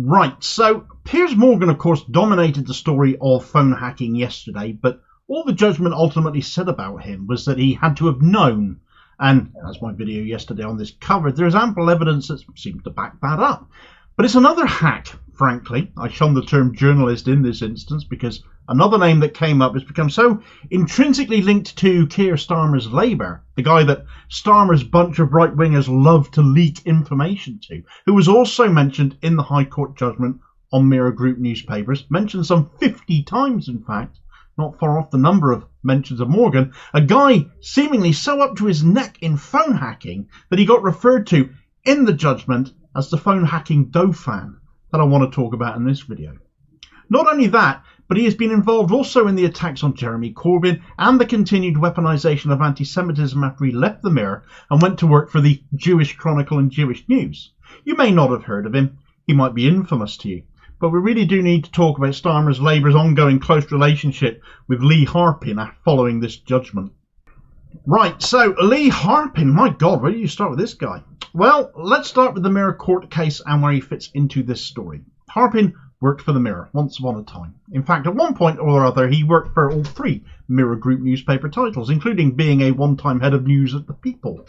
Right, so Piers Morgan, of course, dominated the story of phone hacking yesterday, but all the judgment ultimately said about him was that he had to have known, and as my video yesterday on this covered, there's ample evidence that seems to back that up. But it's another hack, frankly. I shun the term journalist in this instance because another name that came up has become so intrinsically linked to Keir Starmer's Labour, the guy that Starmer's bunch of right-wingers love to leak information to, who was also mentioned in the High Court Judgement on Mirror Group newspapers, mentioned some 50 times in fact, not far off the number of mentions of Morgan, a guy seemingly so up to his neck in phone hacking that he got referred to in the judgment as the phone hacking dauphin that I want to talk about in this video. Not only that, but he has been involved also in the attacks on Jeremy Corbyn and the continued weaponisation of antisemitism after he left the Mirror and went to work for the Jewish Chronicle and Jewish News. You may not have heard of him, he might be infamous to you, but we really do need to talk about Starmer's Labour's ongoing close relationship with Lee Harpin following this judgment. Right, so Lee Harpin, my God, where do you start with this guy? Well, let's start with the Mirror court case and where he fits into this story. Harpin worked for the Mirror once upon a time. In fact, at one point or other, he worked for all three Mirror Group newspaper titles, including being a one-time head of news at the People.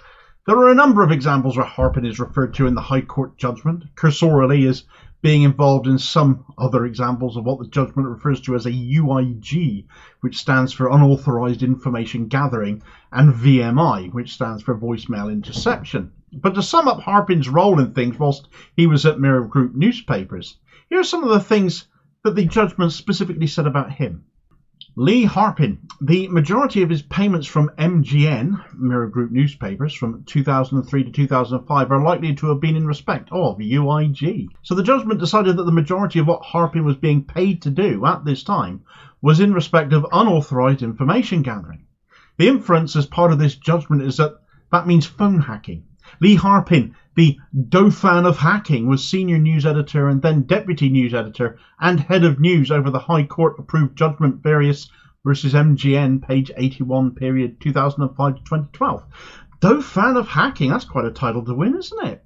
There are a number of examples where Harpin is referred to in the High Court Judgement, cursorily as being involved in some other examples of what the judgment refers to as a UIG, which stands for Unauthorised Information Gathering, and VMI, which stands for Voicemail Interception. But to sum up Harpin's role in things whilst he was at Mirror Group newspapers, here are some of the things that the judgment specifically said about him. Lee Harpin. The majority of his payments from MGN, Mirror Group newspapers, from 2003 to 2005 are likely to have been in respect of UIG. So the judgment decided that the majority of what Harpin was being paid to do at this time was in respect of unauthorised information gathering. The inference as part of this judgment is that that means phone hacking. Lee Harpin, the dauphin of hacking, was senior news editor and then deputy news editor and head of news over the High Court approved judgment Various versus MGN, page 81, period 2005 to 2012. Dauphin of hacking, that's quite a title to win, isn't it?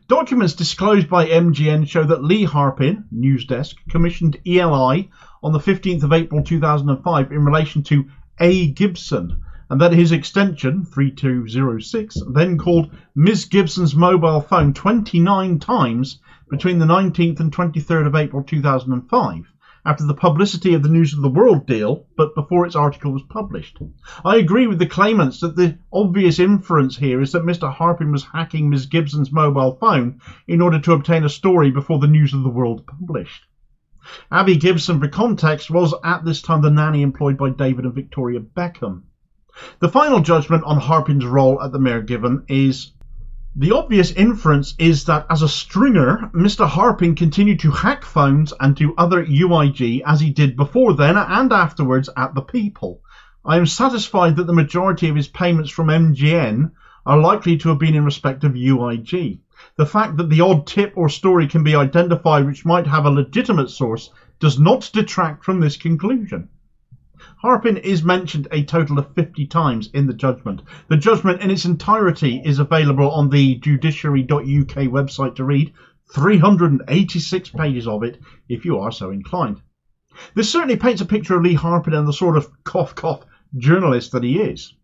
Documents disclosed by MGN show that Lee Harpin, news desk, commissioned ELI on the 15th of April 2005 in relation to A. Gibson, and that his extension, 3206, then called Ms. Gibson's mobile phone 29 times between the 19th and 23rd of April 2005, after the publicity of the News of the World deal, but before its article was published. I agree with the claimants that the obvious inference here is that Mr. Harpin was hacking Ms. Gibson's mobile phone in order to obtain a story before the News of the World published. Abby Gibson, for context, was at this time the nanny employed by David and Victoria Beckham. The final judgment on Harpin's role at the Mirror given is the obvious inference is that as a stringer, Mr. Harpin continued to hack phones and do other UIG as he did before then and afterwards at the People. I am satisfied that the majority of his payments from MGN are likely to have been in respect of UIG. The fact that the odd tip or story can be identified which might have a legitimate source does not detract from this conclusion. Harpin is mentioned a total of 50 times in the judgment. The judgment in its entirety is available on the judiciary.uk website to read, 386 pages of it if you are so inclined. This certainly paints a picture of Lee Harpin and the sort of cough journalist that he is.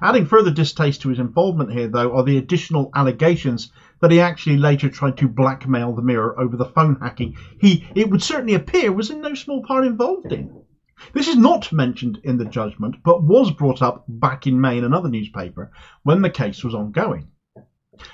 Adding further distaste to his involvement here, though, are the additional allegations that he actually later tried to blackmail the Mirror over the phone hacking it would certainly appear, was in no small part involved in. This is not mentioned in the judgment, but was brought up back in May in another newspaper when the case was ongoing.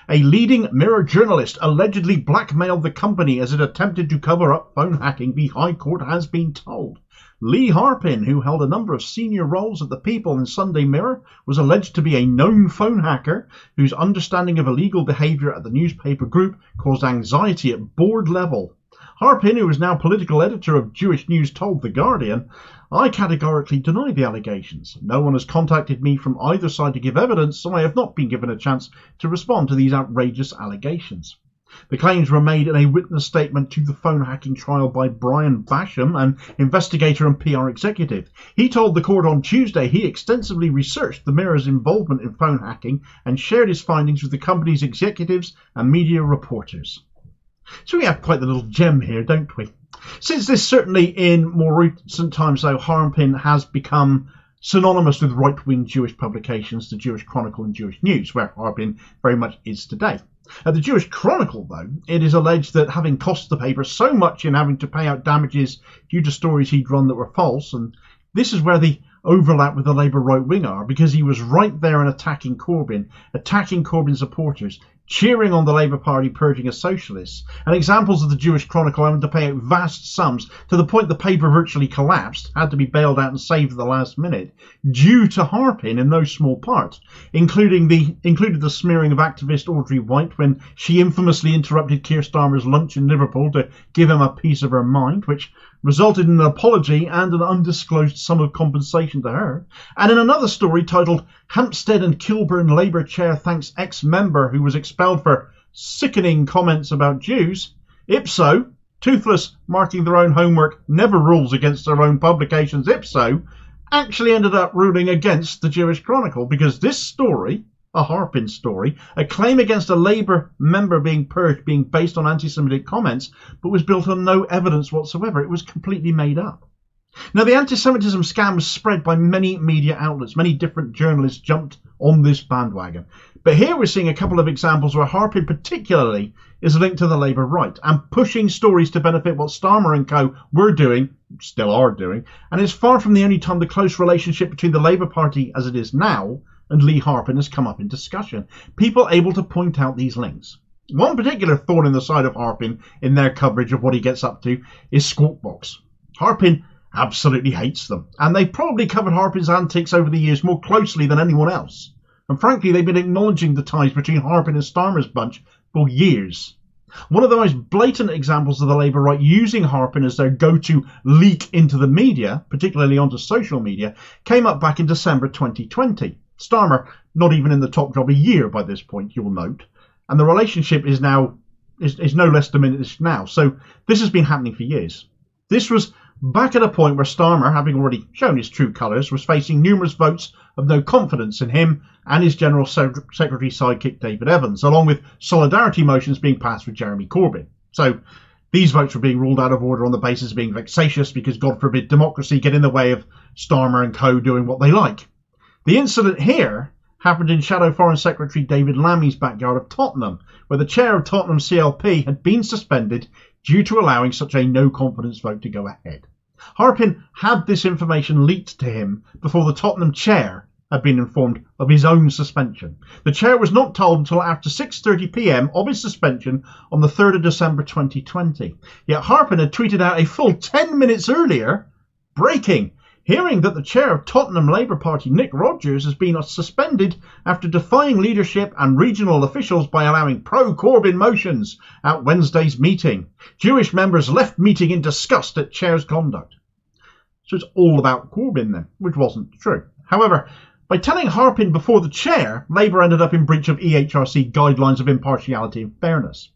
A leading Mirror journalist allegedly blackmailed the company as it attempted to cover up phone hacking, the High Court has been told. Lee Harpin, who held a number of senior roles at the People and Sunday Mirror, was alleged to be a known phone hacker whose understanding of illegal behaviour at the newspaper group caused anxiety at board level. Harpin, who is now political editor of Jewish News, told The Guardian, I categorically deny the allegations. No one has contacted me from either side to give evidence, so I have not been given a chance to respond to these outrageous allegations. The claims were made in a witness statement to the phone hacking trial by Brian Basham, an investigator and PR executive. He told the court on Tuesday he extensively researched the Mirror's involvement in phone hacking and shared his findings with the company's executives and media reporters. So we have quite the little gem here, don't we? Since this, certainly in more recent times, though, Harpin has become synonymous with right-wing Jewish publications, the Jewish Chronicle and Jewish News, where Harpin very much is today. At the Jewish Chronicle, though, it is alleged that having cost the paper so much in having to pay out damages due to stories he'd run that were false, and this is where the overlap with the Labour right wing are, because he was right there and attacking Corbyn supporters, cheering on the Labour Party purging as socialists, and examples of the Jewish Chronicle having to pay out vast sums to the point the paper virtually collapsed, had to be bailed out and saved at the last minute, due to Harpin in no small part, included the smearing of activist Audrey White when she infamously interrupted Keir Starmer's lunch in Liverpool to give him a piece of her mind, which resulted in an apology and an undisclosed sum of compensation to her. And in another story titled Hampstead and Kilburn Labour Chair Thanks Ex-Member Who Was Expelled for Sickening Comments About Jews, Ipso, toothless marking their own homework never rules against their own publications, Ipso actually ended up ruling against the Jewish Chronicle, because this story, a Harpin story, a claim against a Labour member being purged being based on anti-Semitic comments, but was built on no evidence whatsoever. It was completely made up. Now, the anti-Semitism scam was spread by many media outlets. Many different journalists jumped on this bandwagon. But here we're seeing a couple of examples where Harpin particularly is linked to the Labour right and pushing stories to benefit what Starmer and co were doing, still are doing, and it's far from the only time the close relationship between the Labour Party as it is now and Lee Harpin has come up in discussion. People able to point out these links. One particular thorn in the side of Harpin in their coverage of what he gets up to is Squawk Box. Harpin absolutely hates them, and they've probably covered Harpin's antics over the years more closely than anyone else. And frankly, they've been acknowledging the ties between Harpin and Starmer's bunch for years. One of the most blatant examples of the Labour right using Harpin as their go-to leak into the media, particularly onto social media, came up back in December 2020. Starmer not even in the top job a year by this point, you'll note, and the relationship is no less diminished now. So this has been happening for years. This was back at a point where Starmer, having already shown his true colours, was facing numerous votes of no confidence in him and his General Secretary sidekick David Evans, along with solidarity motions being passed with Jeremy Corbyn. So these votes were being ruled out of order on the basis of being vexatious because, God forbid, democracy get in the way of Starmer and co doing what they like. The incident here happened in Shadow Foreign Secretary David Lammy's backyard of Tottenham, where the chair of Tottenham CLP had been suspended due to allowing such a no-confidence vote to go ahead. Harpin had this information leaked to him before the Tottenham chair had been informed of his own suspension. The chair was not told until after 6:30 p.m. of his suspension on the 3rd of December 2020. Yet Harpin had tweeted out a full 10 minutes earlier, breaking, hearing that the chair of Tottenham Labour Party, Nick Rogers, has been suspended after defying leadership and regional officials by allowing pro-Corbyn motions at Wednesday's meeting. Jewish members left meeting in disgust at chair's conduct. So it's all about Corbyn then, which wasn't true. However, by telling Harpin before the chair, Labour ended up in breach of EHRC guidelines of impartiality and fairness.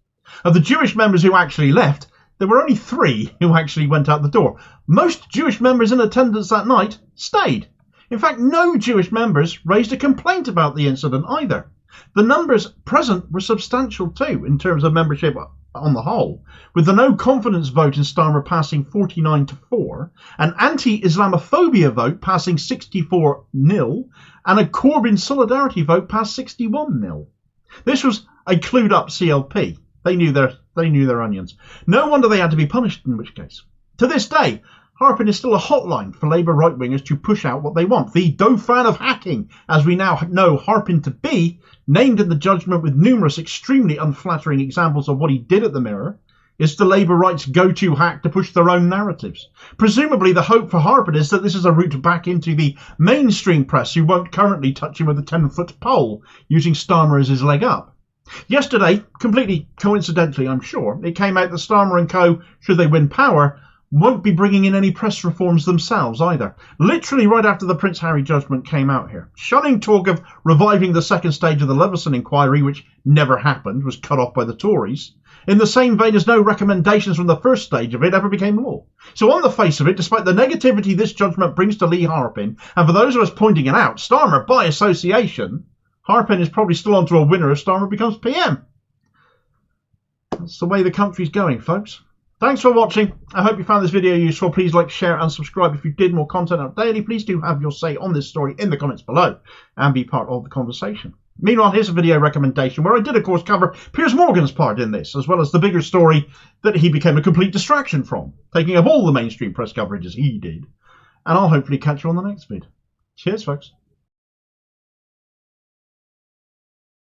Of the Jewish members who actually left, there were only 3 who actually went out the door. Most Jewish members in attendance that night stayed. In fact, no Jewish members raised a complaint about the incident either. The numbers present were substantial too in terms of membership on the whole, with the no confidence vote in Starmer passing 49-4, an anti-Islamophobia vote passing 64-0, and a Corbyn solidarity vote passed 61-0. This was a clued up CLP. They knew their onions. No wonder they had to be punished, in which case. To this day, Harpin is still a hotline for Labour right-wingers to push out what they want. The dauphin of hacking, as we now know Harpin to be, named in the judgment with numerous extremely unflattering examples of what he did at the Mirror, is the Labour right's go-to hack to push their own narratives. Presumably the hope for Harpin is that this is a route back into the mainstream press who won't currently touch him with a 10-foot pole, using Starmer as his leg up. Yesterday, completely coincidentally I'm sure, it came out that Starmer and co, should they win power, won't be bringing in any press reforms themselves either. Literally right after the Prince Harry judgment came out here. Shunning talk of reviving the second stage of the Leveson inquiry, which never happened, was cut off by the Tories, in the same vein as no recommendations from the first stage of it ever became law. So on the face of it, despite the negativity this judgment brings to Lee Harpin, and for those of us pointing it out, Starmer by association, Harpin is probably still onto a winner if Starmer becomes PM. That's the way the country's going, folks. Thanks for watching. I hope you found this video useful. Please like, share and subscribe if you did. More content out daily. Please do have your say on this story in the comments below and be part of the conversation. Meanwhile, here's a video recommendation where I did, of course, cover Piers Morgan's part in this, as well as the bigger story that he became a complete distraction from, taking up all the mainstream press coverage as he did. And I'll hopefully catch you on the next vid. Cheers, folks.